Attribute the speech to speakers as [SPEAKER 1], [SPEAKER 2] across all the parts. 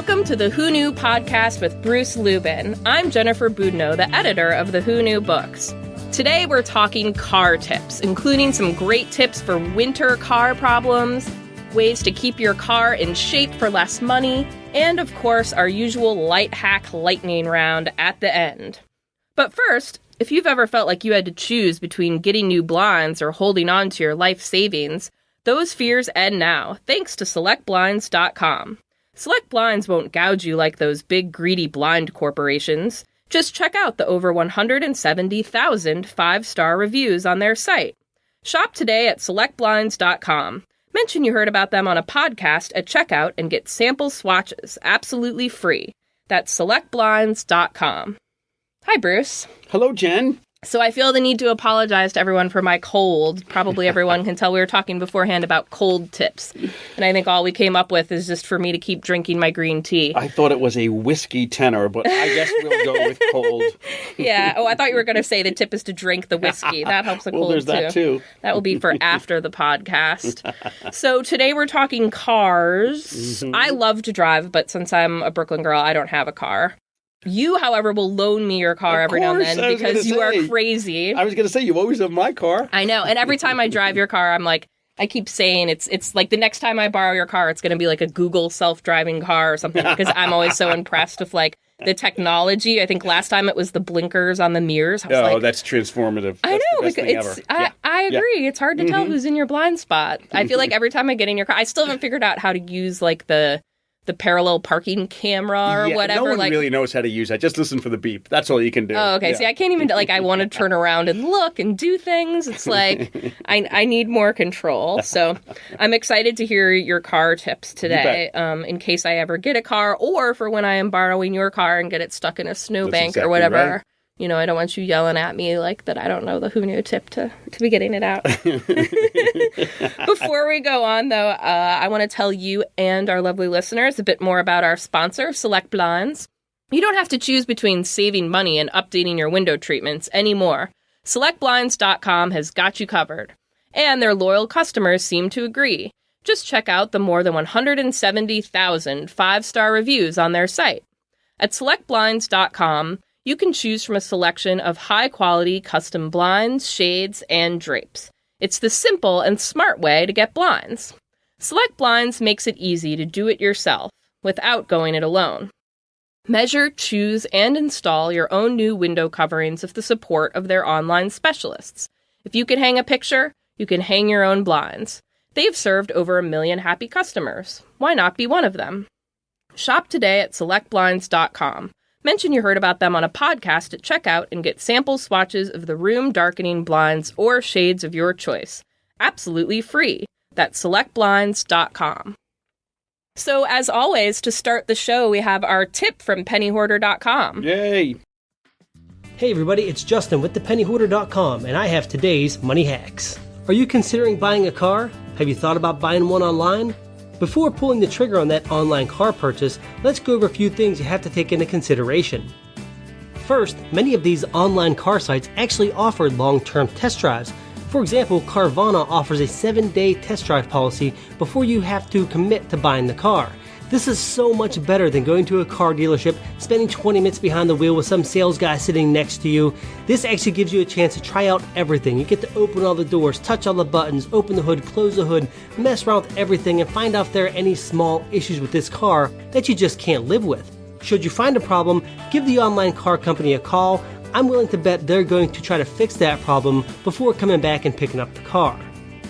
[SPEAKER 1] Welcome to the Who Knew podcast with Bruce Lubin. I'm Jennifer Boudneau, the editor of the Who Knew books. Today we're talking car tips, including some great tips for winter car problems, ways to keep your car in shape for less money, and of course our usual light hack lightning round at the end. But first, if you've ever felt like you had to choose between getting new blinds or holding on to your life savings, those fears end now, thanks to SelectBlinds.com. Select Blinds won't gouge you like those big greedy blind corporations. Just check out the over 170,000 five-star reviews on their site. Shop today at SelectBlinds.com. Mention you heard about them on a podcast at checkout and get sample swatches absolutely free. That's SelectBlinds.com. Hi, Bruce.
[SPEAKER 2] Hello, Jen.
[SPEAKER 1] So I feel the need to apologize to everyone for my cold. Probably everyone can tell we were talking beforehand about cold tips. And I think all we came up with is just for me to keep drinking my green tea.
[SPEAKER 2] I thought it was a whiskey tenor, but I guess we'll go with cold.
[SPEAKER 1] Yeah. Oh, I thought you were going to say the tip is to drink the whiskey. That helps the cold,
[SPEAKER 2] there's that too.
[SPEAKER 1] That will be for after the podcast. So today we're talking cars. Mm-hmm. I love to drive, but since I'm a Brooklyn girl, I don't have a car. You, however, will loan me your car every now and then because you are crazy.
[SPEAKER 2] I was going to say, you always have my car.
[SPEAKER 1] I know. And every time I drive your car, I'm like, I keep saying it's like the next time I borrow your car, it's going to be like a Google self-driving car or something because I'm always so impressed with like the technology. I think last time it was the blinkers on the mirrors.
[SPEAKER 2] That's transformative.
[SPEAKER 1] I know. Because I agree. Yeah. It's hard to tell who's in your blind spot. I feel like every time I get in your car, I still haven't figured out how to use like the parallel parking camera or whatever.
[SPEAKER 2] No one really knows how to use that. Just listen for the beep. That's all you can do.
[SPEAKER 1] Oh, okay. Yeah. See, I can't even, I want to turn around and look and do things. It's like, I need more control. So I'm excited to hear your car tips today, in case I ever get a car or for when I am borrowing your car and get it stuck in a snowbank or whatever. Right. You know, I don't want you yelling at me like that I don't know the Who Knew tip to be getting it out. Before we go on, though, I want to tell you and our lovely listeners a bit more about our sponsor, Select Blinds. You don't have to choose between saving money and updating your window treatments anymore. SelectBlinds.com has got you covered. And their loyal customers seem to agree. Just check out the more than 170,000 five-star reviews on their site. At SelectBlinds.com, you can choose from a selection of high-quality custom blinds, shades, and drapes. It's the simple and smart way to get blinds. Select Blinds makes it easy to do it yourself without going it alone. Measure, choose, and install your own new window coverings with the support of their online specialists. If you can hang a picture, you can hang your own blinds. They've served over 1 million happy customers. Why not be one of them? Shop today at SelectBlinds.com. Mention you heard about them on a podcast at checkout and get sample swatches of the room-darkening blinds or shades of your choice. Absolutely free. That's SelectBlinds.com. So, as always, to start the show, we have our tip from PennyHoarder.com.
[SPEAKER 2] Yay!
[SPEAKER 3] Hey everybody, it's Justin with thepennyhoarder.com, and I have today's money hacks. Are you considering buying a car? Have you thought about buying one online? Before pulling the trigger on that online car purchase, let's go over a few things you have to take into consideration. First, many of these online car sites actually offer long-term test drives. For example, Carvana offers a 7-day test drive policy before you have to commit to buying the car. This is so much better than going to a car dealership, spending 20 minutes behind the wheel with some sales guy sitting next to you. This actually gives you a chance to try out everything. You get to open all the doors, touch all the buttons, open the hood, close the hood, mess around with everything, and find out if there are any small issues with this car that you just can't live with. Should you find a problem, give the online car company a call. I'm willing to bet they're going to try to fix that problem before coming back and picking up the car.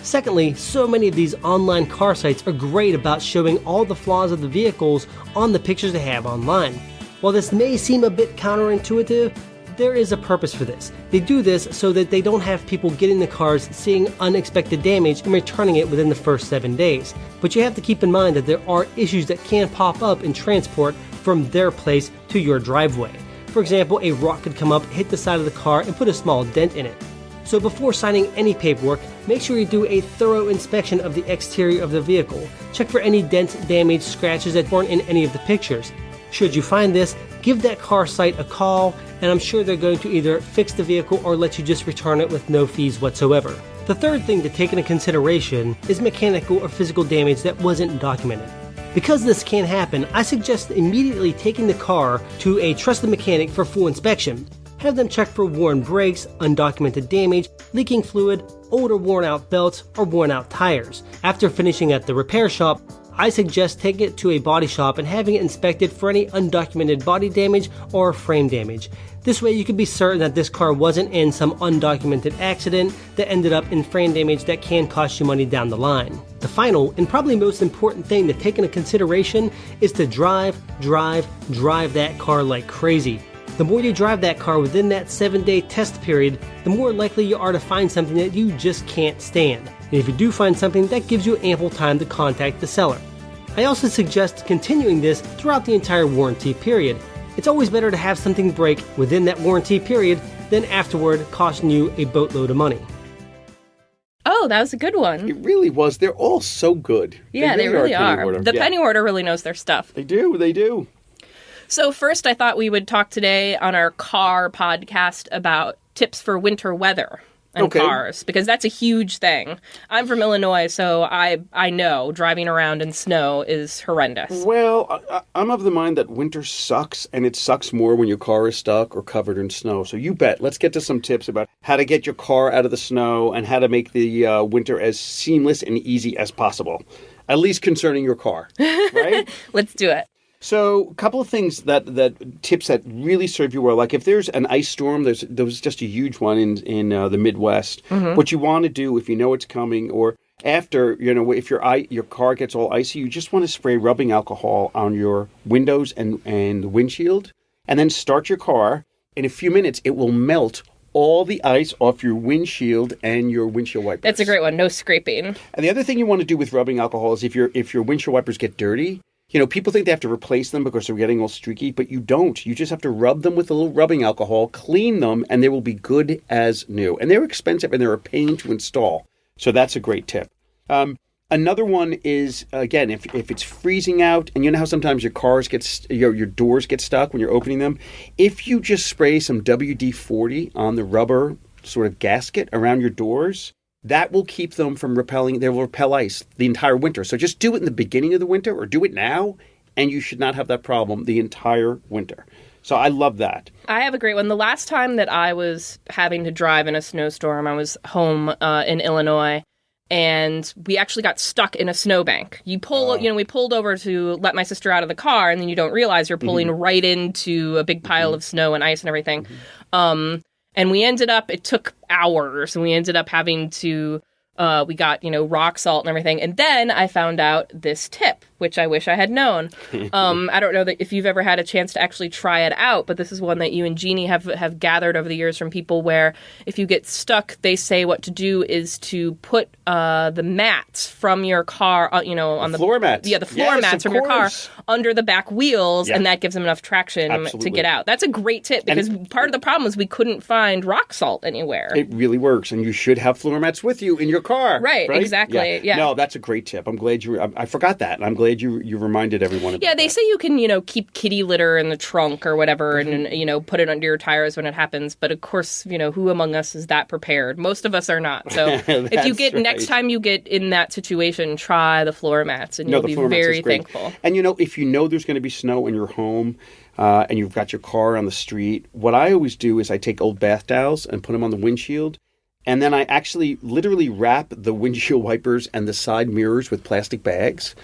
[SPEAKER 3] Secondly, so many of these online car sites are great about showing all the flaws of the vehicles on the pictures they have online. While this may seem a bit counterintuitive, there is a purpose for this. They do this so that they don't have people getting the cars, seeing unexpected damage, and returning it within the first 7 days. But you have to keep in mind that there are issues that can pop up in transport from their place to your driveway. For example, a rock could come up, hit the side of the car, and put a small dent in it. So before signing any paperwork, make sure you do a thorough inspection of the exterior of the vehicle. Check for any dents, damage, scratches that weren't in any of the pictures. Should you find this, give that car site a call, and I'm sure they're going to either fix the vehicle or let you just return it with no fees whatsoever. The third thing to take into consideration is mechanical or physical damage that wasn't documented. Because this can happen, I suggest immediately taking the car to a trusted mechanic for full inspection. Have them check for worn brakes, undocumented damage, leaking fluid, old or worn out belts, or worn out tires. After finishing at the repair shop, I suggest taking it to a body shop and having it inspected for any undocumented body damage or frame damage. This way you can be certain that this car wasn't in some undocumented accident that ended up in frame damage that can cost you money down the line. The final and probably most important thing to take into consideration is to drive that car like crazy. The more you drive that car within that 7-day test period, the more likely you are to find something that you just can't stand. And if you do find something, that gives you ample time to contact the seller. I also suggest continuing this throughout the entire warranty period. It's always better to have something break within that warranty period than afterward costing you a boatload of money.
[SPEAKER 1] Oh, that was a good one.
[SPEAKER 2] It really was. They're all so good.
[SPEAKER 1] Yeah, they really are.
[SPEAKER 2] Penny Hoarder.
[SPEAKER 1] The Penny Hoarder really knows their stuff.
[SPEAKER 2] They do.
[SPEAKER 1] So first, I thought we would talk today on our car podcast about tips for winter weather and cars, because that's a huge thing. I'm from Illinois, so I know driving around in snow is horrendous.
[SPEAKER 2] Well, I'm of the mind that winter sucks, and it sucks more when your car is stuck or covered in snow. So you bet. Let's get to some tips about how to get your car out of the snow and how to make the winter as seamless and easy as possible, at least concerning your car, right?
[SPEAKER 1] Let's do it.
[SPEAKER 2] So a couple of things that tips that really serve you well. Like if there's an ice storm, there was just a huge one in the Midwest. Mm-hmm. What you want to do if you know it's coming, or after, if your car gets all icy, you just want to spray rubbing alcohol on your windows and the windshield, and then start your car. In a few minutes, it will melt all the ice off your windshield and your windshield wipers.
[SPEAKER 1] That's a great one. No scraping.
[SPEAKER 2] And the other thing you want to do with rubbing alcohol is if your windshield wipers get dirty. People think they have to replace them because they're getting all streaky, but you don't. You just have to rub them with a little rubbing alcohol, clean them, and they will be good as new. And they're expensive, and they're a pain to install. So that's a great tip. Another one is, again, if it's freezing out, and you know how sometimes your cars your doors get stuck when you're opening them? If you just spray some WD-40 on the rubber sort of gasket around your doors, that will keep them from repelling. They will repel ice the entire winter. So just do it in the beginning of the winter, or do it now, and you should not have that problem the entire winter. So I love that.
[SPEAKER 1] I have a great one. The last time that I was having to drive in a snowstorm, I was home in Illinois, and we actually got stuck in a snowbank. We pulled over to let my sister out of the car, and then you don't realize you're pulling right into a big pile of snow and ice and everything. And we ended up, it took hours, and we ended up having to, we got, rock salt and everything. And then I found out this tip, which I wish I had known. I don't know that if you've ever had a chance to actually try it out, but this is one that you and Jeannie have gathered over the years from people where if you get stuck, they say what to do is to put the mats from your car, on the
[SPEAKER 2] floor mats.
[SPEAKER 1] Yeah, the floor mats from your car under the back wheels, and that gives them enough traction to get out. That's a great tip, because part of the problem is we couldn't find rock salt anywhere.
[SPEAKER 2] It really works, and you should have floor mats with you in your car.
[SPEAKER 1] Right? Exactly. Yeah.
[SPEAKER 2] No, that's a great tip. I'm glad I forgot that, and I'm glad you reminded everyone about that.
[SPEAKER 1] Yeah, they say you can, keep kitty litter in the trunk or whatever, and, put it under your tires when it happens. But of course, who among us is that prepared? Most of us are not. So if you get, next time you get in that situation, try the floor mats, and you'll be very thankful.
[SPEAKER 2] And, if you know there's going to be snow in your home, and you've got your car on the street, what I always do is I take old bath towels and put them on the windshield. And then I actually literally wrap the windshield wipers and the side mirrors with plastic bags.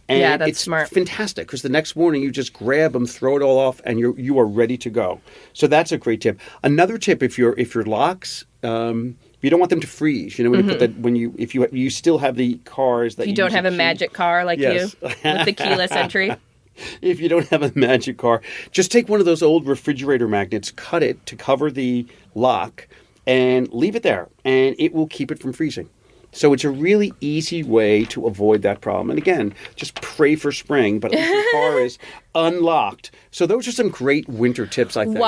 [SPEAKER 2] And
[SPEAKER 1] that's
[SPEAKER 2] it's
[SPEAKER 1] smart.
[SPEAKER 2] Fantastic, because the next morning you just grab them, throw it all off, and you are ready to go. So that's a great tip. Another tip, if your locks, you don't want them to freeze. When you still have the cars that
[SPEAKER 1] if you don't have a magic car like you with the keyless entry.
[SPEAKER 2] If you don't have a magic car, just take one of those old refrigerator magnets, cut it to cover the lock, and leave it there, and it will keep it from freezing. So it's a really easy way to avoid that problem. And again, just pray for spring, but at least your car is unlocked. So those are some great winter tips, I think.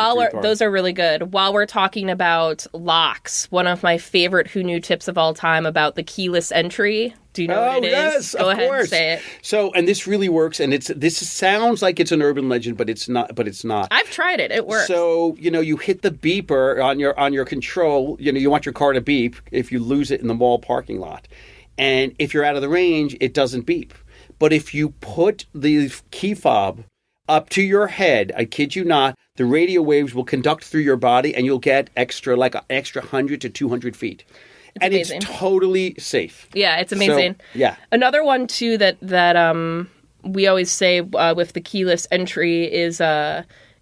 [SPEAKER 1] Those are really good. While we're talking about locks, one of my favorite Who Knew tips of all time about the keyless entry. Do you know what it is?
[SPEAKER 2] Yes,
[SPEAKER 1] Go ahead
[SPEAKER 2] course.
[SPEAKER 1] And say it.
[SPEAKER 2] So, and this really works, and this sounds like it's an urban legend, but it's not.
[SPEAKER 1] I've tried it. It works.
[SPEAKER 2] So, you hit the beeper on your control. You want your car to beep if you lose it in the mall parking lot. And if you're out of the range, it doesn't beep. But if you put the key fob up to your head, I kid you not, the radio waves will conduct through your body and you'll get extra 100 to 200 feet. And
[SPEAKER 1] amazing.
[SPEAKER 2] It's totally safe.
[SPEAKER 1] Yeah, it's amazing.
[SPEAKER 2] So, yeah.
[SPEAKER 1] Another one, too, that we always say with the keyless entry is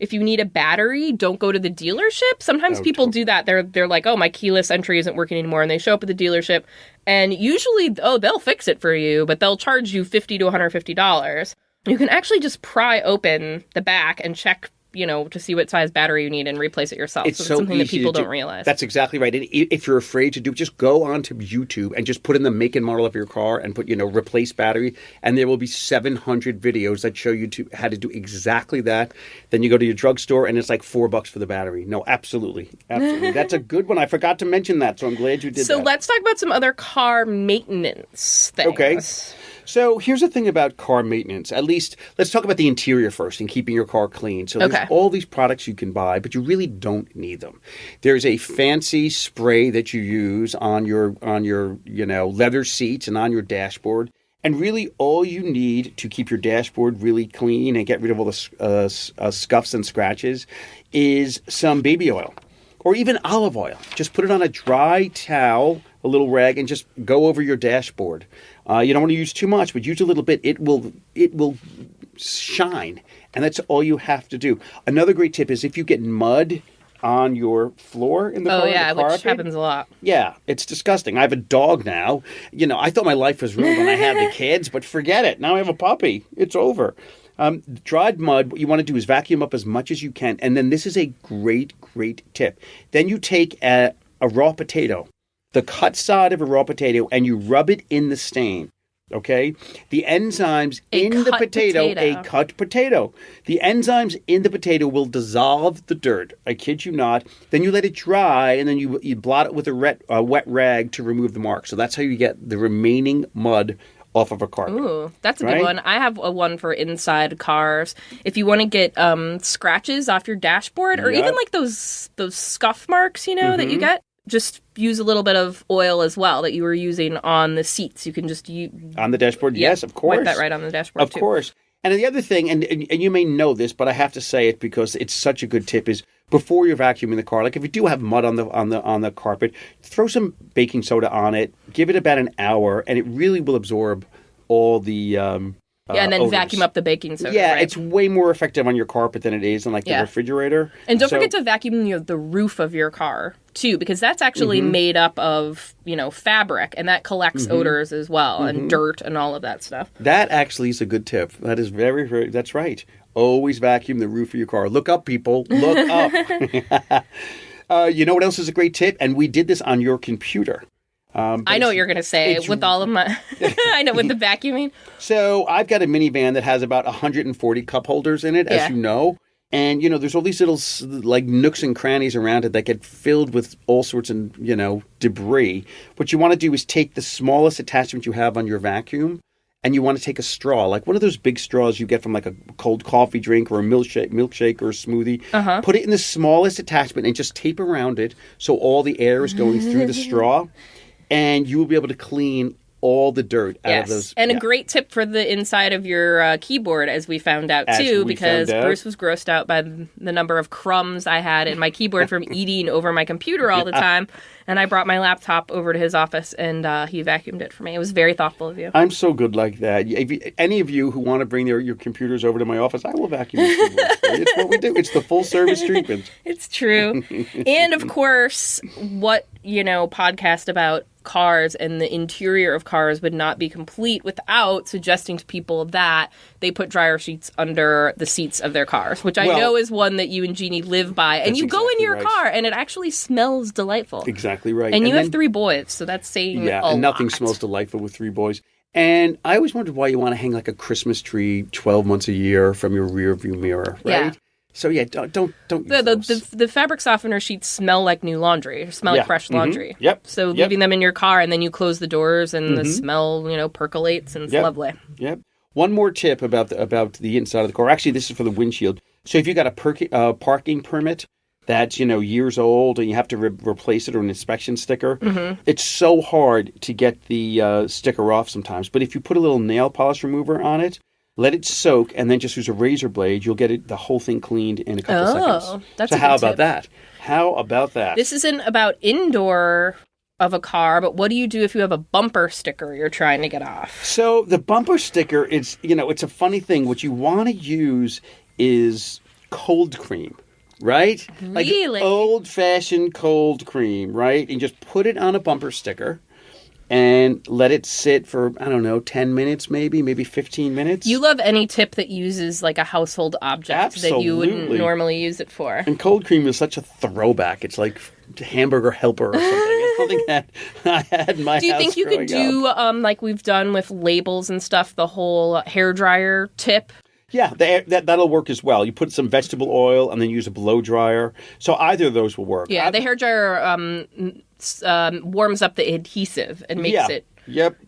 [SPEAKER 1] if you need a battery, don't go to the dealership. Sometimes people do that. They're like, oh, my keyless entry isn't working anymore. And they show up at the dealership. And usually, they'll fix it for you, but they'll charge you $50 to $150. You can actually just pry open the back and check, to see what size battery you need and replace it yourself.
[SPEAKER 2] It's so
[SPEAKER 1] something that
[SPEAKER 2] easy
[SPEAKER 1] people
[SPEAKER 2] to do.
[SPEAKER 1] don't realize.
[SPEAKER 2] That's exactly right. And if you're afraid to do it, just go onto YouTube and just put in the make and model of your car and put, replace battery. And there will be 700 videos that show you how to do exactly that. Then you go to your drugstore and it's like $4 for the battery. No, absolutely. Absolutely. That's a good one. I forgot to mention that, so I'm glad you did that.
[SPEAKER 1] So let's talk about some other car maintenance things.
[SPEAKER 2] Okay. So here's the thing about car maintenance. At least let's talk about the interior first and keeping your car clean. So there's all these products you can buy, but you really don't need them. There's a fancy spray that you use on your leather seats and on your dashboard. And really all you need to keep your dashboard really clean and get rid of all the scuffs and scratches is some baby oil or even olive oil. Just put it on a dry towel, a little rag, and just go over your dashboard. You don't want to use too much, but use a little bit. It will shine, and that's all you have to do. Another great tip is if you get mud on your floor in the car.
[SPEAKER 1] Oh, yeah,
[SPEAKER 2] the carpet,
[SPEAKER 1] which happens a lot.
[SPEAKER 2] Yeah, it's disgusting. I have a dog now. I thought my life was ruined when I had the kids, but forget it. Now I have a puppy. It's over. Dried mud, what you want to do is vacuum up as much as you can, and then this is a great, great tip. Then you take a raw potato, the cut side of a raw potato, and you rub it in the stain, okay? The enzymes in the potato, a cut potato. The enzymes in the potato will dissolve the dirt. I kid you not. Then you let it dry, and then you blot it with a wet rag to remove the mark. So that's how you get the remaining mud off of a carpet.
[SPEAKER 1] Ooh, that's a good one. I have a one for inside cars. If you want to get scratches off your dashboard, or even like those scuff marks, that you get, just use a little bit of oil as well that you were using on the seats. You can just use
[SPEAKER 2] on the dashboard. Yes, of course.
[SPEAKER 1] Wipe that right on the dashboard.
[SPEAKER 2] Of course. And the other thing, and you may know this, but I have to say it because it's such a good tip, is before you're vacuuming the car, like if you do have mud on the carpet, throw some baking soda on it, give it about an hour, and it really will absorb all the
[SPEAKER 1] and then
[SPEAKER 2] odors.
[SPEAKER 1] vacuum up the baking soda.
[SPEAKER 2] Yeah,
[SPEAKER 1] right?
[SPEAKER 2] It's way more effective on your carpet than it is on the refrigerator.
[SPEAKER 1] And don't forget to vacuum the roof of your car too, because that's actually made up of fabric, and that collects odors as well, and dirt and all of that stuff.
[SPEAKER 2] That actually is a good tip. That is very, very. That's right. Always vacuum the roof of your car. Look up, people. Look up. You know what else is a great tip? And we did this on your computer.
[SPEAKER 1] I know what you're going to say with all of my... I know, with the vacuuming.
[SPEAKER 2] So I've got a minivan that has about 140 cup holders in it, as you know. And, there's all these little, nooks and crannies around it that get filled with all sorts of, debris. What you want to do is take the smallest attachment you have on your vacuum, and you want to take a straw, like one of those big straws you get from like a cold coffee drink or a milkshake or a smoothie. Put it in the smallest attachment and just tape around it so all the air is going through the straw. And you will be able to clean all the dirt out of those.
[SPEAKER 1] And a great tip for the inside of your keyboard, as we found out, too, because Bruce was grossed out by the number of crumbs I had in my keyboard from eating over my computer all the time. And I brought my laptop over to his office, and he vacuumed it for me. It was very thoughtful of you.
[SPEAKER 2] I'm so good like that. Any of you who want to bring your computers over to my office, I will vacuum your keyboards for you. It's what we do. It's the full-service treatment.
[SPEAKER 1] It's true. And, of course, what, podcast about cars and the interior of cars would not be complete without suggesting to people that they put dryer sheets under the seats of their cars, which I know is one that you and Jeannie live by. And you go in your car, and it actually smells delightful.
[SPEAKER 2] Exactly right.
[SPEAKER 1] And you have 3 boys, so that's saying a
[SPEAKER 2] and nothing
[SPEAKER 1] lot.
[SPEAKER 2] smells delightful with 3 boys. And I always wondered why you want to hang like a Christmas tree 12 months a year from your rear view mirror, right? Yeah. So don't use
[SPEAKER 1] the fabric softener sheets smell like new laundry, or smell like fresh laundry.
[SPEAKER 2] Yep.
[SPEAKER 1] So leaving them in your car, and then you close the doors, and the smell, percolates, and it's lovely.
[SPEAKER 2] Yep. One more tip about the inside of the car. Actually, this is for the windshield. So if you got a parking permit, that's, years old and you have to replace it or an inspection sticker. It's so hard to get the sticker off sometimes. But if you put a little nail polish remover on it, let it soak, and then just use a razor blade, you'll get the whole thing cleaned in a couple seconds.
[SPEAKER 1] That's
[SPEAKER 2] so
[SPEAKER 1] a
[SPEAKER 2] how
[SPEAKER 1] good
[SPEAKER 2] about
[SPEAKER 1] tip.
[SPEAKER 2] that? How about that?
[SPEAKER 1] This isn't about indoor of a car, but what do you do if you have a bumper sticker you're trying to get off?
[SPEAKER 2] So the bumper sticker is, it's a funny thing. What you want to use is cold cream, right?
[SPEAKER 1] Really?
[SPEAKER 2] Like old-fashioned cold cream, right? And just put it on a bumper sticker and let it sit for, 10 minutes maybe 15 minutes.
[SPEAKER 1] You love any tip that uses like a household object that you wouldn't
[SPEAKER 2] Absolutely.
[SPEAKER 1] normally use it for.
[SPEAKER 2] And cold cream is such a throwback. It's like hamburger helper or something. It's something that I had in my house.
[SPEAKER 1] Do you think you could do, like we've done with labels and stuff, the whole hairdryer tip?
[SPEAKER 2] Yeah, that'll work as well. You put some vegetable oil and then use a blow dryer. So either of those will work.
[SPEAKER 1] Yeah, the hairdryer warms up the adhesive and makes it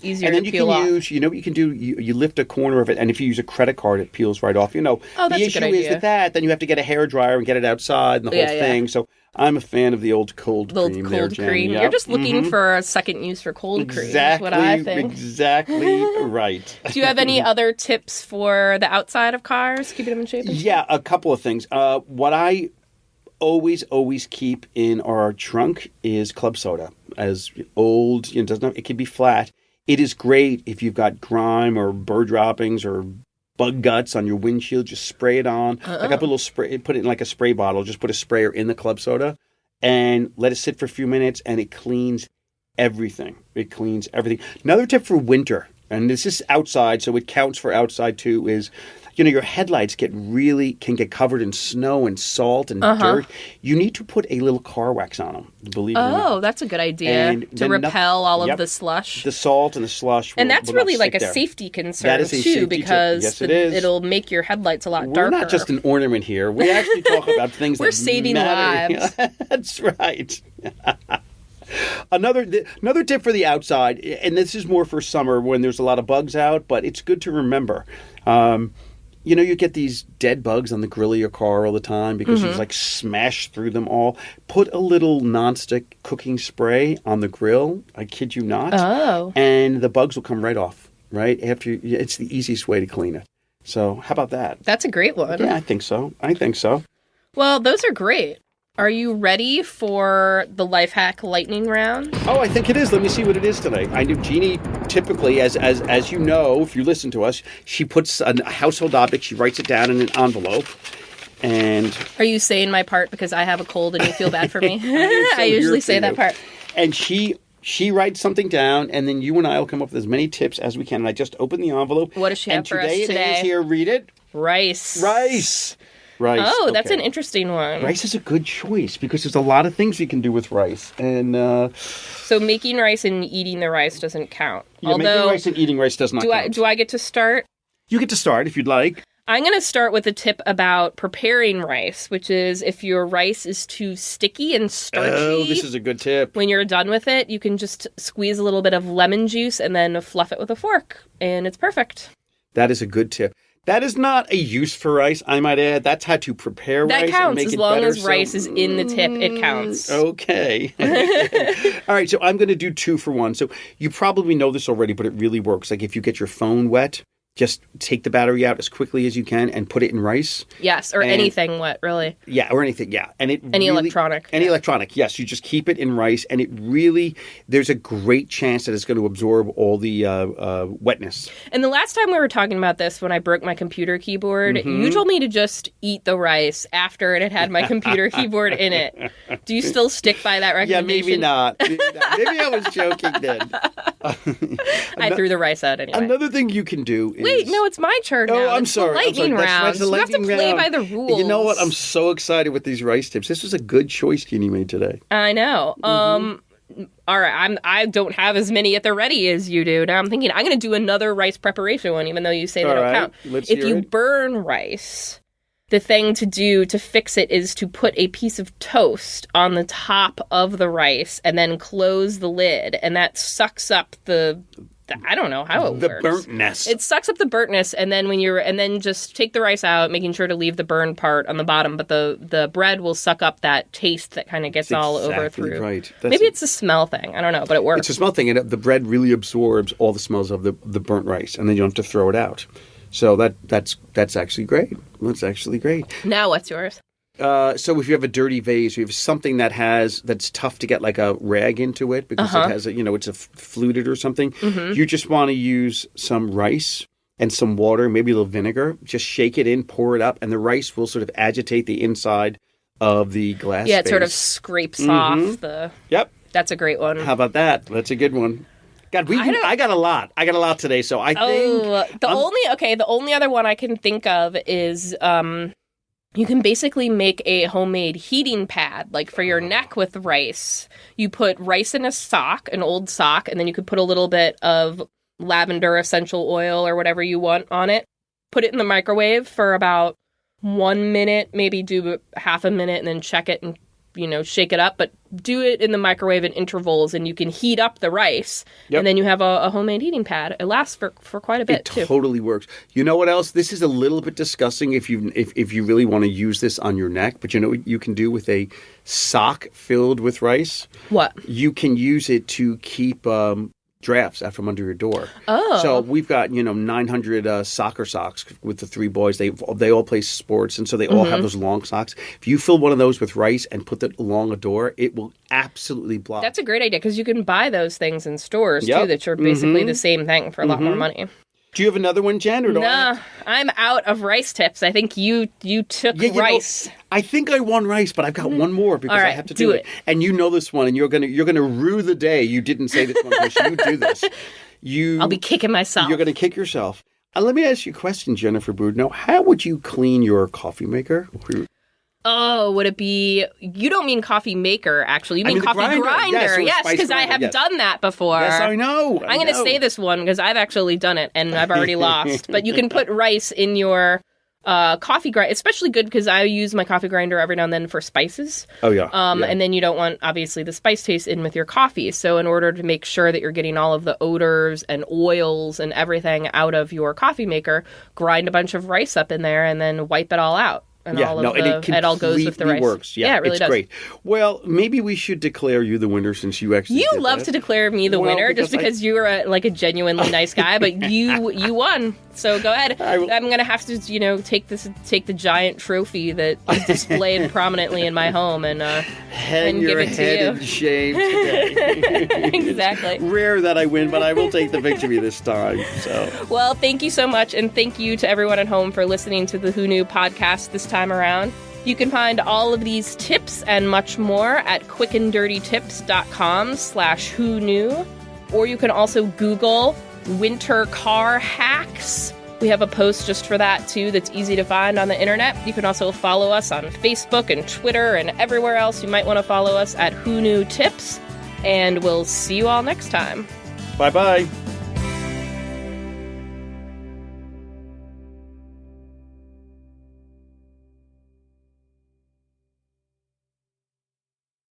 [SPEAKER 1] easier
[SPEAKER 2] and then
[SPEAKER 1] to
[SPEAKER 2] you
[SPEAKER 1] peel
[SPEAKER 2] can
[SPEAKER 1] off.
[SPEAKER 2] use, what you can do, you lift a corner of it, and if you use a credit card, it peels right off.
[SPEAKER 1] that's
[SPEAKER 2] the
[SPEAKER 1] a
[SPEAKER 2] issue
[SPEAKER 1] good
[SPEAKER 2] is
[SPEAKER 1] idea.
[SPEAKER 2] with that, then you have to get a hairdryer and get it outside and the whole thing. So I'm a fan of the old cold
[SPEAKER 1] The
[SPEAKER 2] cream.
[SPEAKER 1] cold
[SPEAKER 2] Jen.
[SPEAKER 1] cream.
[SPEAKER 2] Yep.
[SPEAKER 1] You're just looking for a second use for cold cream, is what I think.
[SPEAKER 2] Exactly right.
[SPEAKER 1] Do you have any other tips for the outside of cars, keeping them in shape?
[SPEAKER 2] Yeah, a couple of things. What I always keep in our trunk is club soda. As old, it can be flat. It is great if you've got grime or bird droppings or bug guts on your windshield. Just spray it on. Like I put a little spray, put it in like a spray bottle. Just put a sprayer in the club soda and let it sit for a few minutes, and it cleans everything. It cleans everything. Another tip for winter, and this is outside, so it counts for outside too, is your headlights can get covered in snow and salt and dirt. You need to put a little car wax on them, believe it or not.
[SPEAKER 1] Oh, that's a good idea to repel all of the slush.
[SPEAKER 2] The salt and the slush
[SPEAKER 1] and that's really
[SPEAKER 2] not
[SPEAKER 1] like a
[SPEAKER 2] stick there.
[SPEAKER 1] safety concern
[SPEAKER 2] That is a
[SPEAKER 1] too,
[SPEAKER 2] safety tip.
[SPEAKER 1] because
[SPEAKER 2] Yes, it is.
[SPEAKER 1] it'll make your headlights a lot
[SPEAKER 2] We're
[SPEAKER 1] darker.
[SPEAKER 2] not just an ornament here. We actually talk about things
[SPEAKER 1] We're
[SPEAKER 2] that
[SPEAKER 1] saving
[SPEAKER 2] matter.
[SPEAKER 1] lives.
[SPEAKER 2] That's right. Another tip for the outside, and this is more for summer when there's a lot of bugs out, but it's good to remember. You get these dead bugs on the grill of your car all the time because you smash through them all. Put a little nonstick cooking spray on the grill. I kid you not.
[SPEAKER 1] Oh.
[SPEAKER 2] And the bugs will come right off, right? It's the easiest way to clean it. So how about that?
[SPEAKER 1] That's a great one.
[SPEAKER 2] Yeah, I think so.
[SPEAKER 1] Well, those are great. Are you ready for the life hack lightning round?
[SPEAKER 2] Oh, I think it is. Let me see what it is today. I knew Jeannie typically, as you know, if you listen to us, she puts a household object, she writes it down in an envelope. And
[SPEAKER 1] Are you saying my part because I have a cold and you feel bad for me?
[SPEAKER 2] so
[SPEAKER 1] I usually
[SPEAKER 2] here
[SPEAKER 1] say
[SPEAKER 2] for
[SPEAKER 1] that
[SPEAKER 2] you.
[SPEAKER 1] part.
[SPEAKER 2] And she writes something down, and then you and I will come up with as many tips as we can. And I just open the envelope.
[SPEAKER 1] What does she have
[SPEAKER 2] and
[SPEAKER 1] for us
[SPEAKER 2] today?
[SPEAKER 1] today?
[SPEAKER 2] It is here. Read it.
[SPEAKER 1] Rice.
[SPEAKER 2] Rice.
[SPEAKER 1] Oh, that's
[SPEAKER 2] okay.
[SPEAKER 1] an interesting one.
[SPEAKER 2] Rice is a good choice because there's a lot of things you can do with rice. And
[SPEAKER 1] So making rice and eating the rice doesn't count.
[SPEAKER 2] making rice and eating rice does not count.
[SPEAKER 1] Do I get to start?
[SPEAKER 2] You get to start if you'd like.
[SPEAKER 1] I'm going to start with a tip about preparing rice, which is if your rice is too sticky and starchy.
[SPEAKER 2] Oh, this is a good tip.
[SPEAKER 1] When you're done with it, you can just squeeze a little bit of lemon juice and then fluff it with a fork, and it's perfect.
[SPEAKER 2] That is a good tip. That is not a use for rice, I might add. That's how to prepare rice.
[SPEAKER 1] That counts.
[SPEAKER 2] And make
[SPEAKER 1] As
[SPEAKER 2] it
[SPEAKER 1] long
[SPEAKER 2] better.
[SPEAKER 1] as rice is in the tip, it counts.
[SPEAKER 2] Okay. All right, so I'm going to do 2 for 1. So you probably know this already, but it really works. Like if you get your phone wet, just take the battery out as quickly as you can and put it in rice.
[SPEAKER 1] Yes, or anything wet, really.
[SPEAKER 2] Yeah, or anything, yeah. And
[SPEAKER 1] Any electronic.
[SPEAKER 2] Any electronic, yes. You just keep it in rice, and it really, there's a great chance that it's going to absorb all the wetness.
[SPEAKER 1] And the last time we were talking about this, when I broke my computer keyboard, you told me to just eat the rice after it had my computer keyboard in it. Do you still stick by that
[SPEAKER 2] Yeah,
[SPEAKER 1] recommendation?
[SPEAKER 2] maybe not. Maybe I was joking then.
[SPEAKER 1] I threw the rice out anyway.
[SPEAKER 2] Another thing you can do is...
[SPEAKER 1] Wait, no, it's my turn now.
[SPEAKER 2] Oh, I'm
[SPEAKER 1] It's
[SPEAKER 2] sorry.
[SPEAKER 1] The lightning
[SPEAKER 2] That's right,
[SPEAKER 1] round.
[SPEAKER 2] it's the
[SPEAKER 1] You have to
[SPEAKER 2] lightning
[SPEAKER 1] play
[SPEAKER 2] round.
[SPEAKER 1] by the rules.
[SPEAKER 2] You know what? I'm so excited with these rice tips. This was a good choice Jeannie made today.
[SPEAKER 1] I know. All right, I don't have as many at the ready as you do. Now I'm thinking I'm going to do another rice preparation one, even though you say they
[SPEAKER 2] All
[SPEAKER 1] don't
[SPEAKER 2] right,
[SPEAKER 1] count.
[SPEAKER 2] let's
[SPEAKER 1] If
[SPEAKER 2] hear
[SPEAKER 1] you
[SPEAKER 2] it.
[SPEAKER 1] burn rice, the thing to do to fix it is to put a piece of toast on the top of the rice and then close the lid, and that sucks up the I don't know how it
[SPEAKER 2] the
[SPEAKER 1] works.
[SPEAKER 2] burntness.
[SPEAKER 1] It sucks up the burntness, and then just take the rice out, making sure to leave the burned part on the bottom. But the bread will suck up that taste that kind of gets all over through.
[SPEAKER 2] Right.
[SPEAKER 1] Maybe it's a smell thing. I don't know, but it works.
[SPEAKER 2] It's a smell thing, and the bread really absorbs all the smells of the burnt rice, and then you don't have to throw it out. So that's actually great. That's actually great.
[SPEAKER 1] Now what's yours?
[SPEAKER 2] So if you have a dirty vase, you have something that's tough to get like a rag into it because it has it's a fluted or something. Mm-hmm. You just want to use some rice and some water, maybe a little vinegar. Just shake it in, pour it up, and the rice will sort of agitate the inside of the glass.
[SPEAKER 1] Yeah, it
[SPEAKER 2] vase.
[SPEAKER 1] sort of scrapes off the.
[SPEAKER 2] Yep,
[SPEAKER 1] that's a great one.
[SPEAKER 2] How about that? That's a good one. God, I got a lot. I got a lot today, so I think
[SPEAKER 1] the only other one I can think of is you can basically make a homemade heating pad, like for your neck with rice. You put rice in a sock, an old sock, and then you could put a little bit of lavender essential oil or whatever you want on it. Put it in the microwave for about 1 minute, maybe do half a minute, and then check it and shake it up. But do it in the microwave in intervals, and you can heat up the rice, and then you have a homemade heating pad. It lasts for quite a bit, too.
[SPEAKER 2] It totally works. You know what else? This is a little bit disgusting if you really want to use this on your neck, but you know what you can do with a sock filled with rice?
[SPEAKER 1] What?
[SPEAKER 2] You can use it to keep drafts out from under your door.
[SPEAKER 1] Oh.
[SPEAKER 2] So we've got, 900 soccer socks with the three boys. They all play sports, and so they all have those long socks. If you fill one of those with rice and put it along a door, it will absolutely block.
[SPEAKER 1] That's a great idea because you can buy those things in stores, too, that are basically the same thing for a lot more money.
[SPEAKER 2] Do you have another one, Jen? Or
[SPEAKER 1] no, I'm out of rice tips. I think you took rice.
[SPEAKER 2] I think I won rice, but I've got one more because I have to do it. And you know this one, and you're gonna rue the day you didn't say this one because you do this.
[SPEAKER 1] I'll be kicking myself.
[SPEAKER 2] You're gonna kick yourself. Let me ask you a question, Jennifer Boudreau. How would you clean your coffee maker?
[SPEAKER 1] Oh, would it be... You don't mean coffee maker, actually. You mean coffee grinder. Yes, because I have done that before.
[SPEAKER 2] Yes, I know.
[SPEAKER 1] I'm going to say this one because I've actually done it, and I've already lost. But you can put rice in your coffee grinder. Especially good because I use my coffee grinder every now and then for spices.
[SPEAKER 2] Oh, yeah.
[SPEAKER 1] And then you don't want, obviously, the spice taste in with your coffee. So in order to make sure that you're getting all of the odors and oils and everything out of your coffee maker, grind a bunch of rice up in there and then wipe it all out. And it all goes with the rice.
[SPEAKER 2] Works. Yeah,
[SPEAKER 1] it really does.
[SPEAKER 2] Great. Well, maybe we should declare you the winner since you actually
[SPEAKER 1] You love to declare me the winner just because you're a genuinely nice guy, but you won. So go ahead. I'm going to have to, take the giant trophy that is displayed prominently in my home and give it to you.
[SPEAKER 2] In shame today.
[SPEAKER 1] Exactly.
[SPEAKER 2] Rare that I win, but I will take the victory this time. So.
[SPEAKER 1] Well, thank you so much, and thank you to everyone at home for listening to the Who Knew podcast this time around. You can find all of these tips and much more at quickanddirtytips.com/who knew, or you can also Google winter car hacks. We have a post just for that too that's easy to find on the internet. You can also follow us on Facebook and Twitter and everywhere else you might want to follow us at Who Knew Tips, and we'll see you all next time.
[SPEAKER 2] Bye-bye.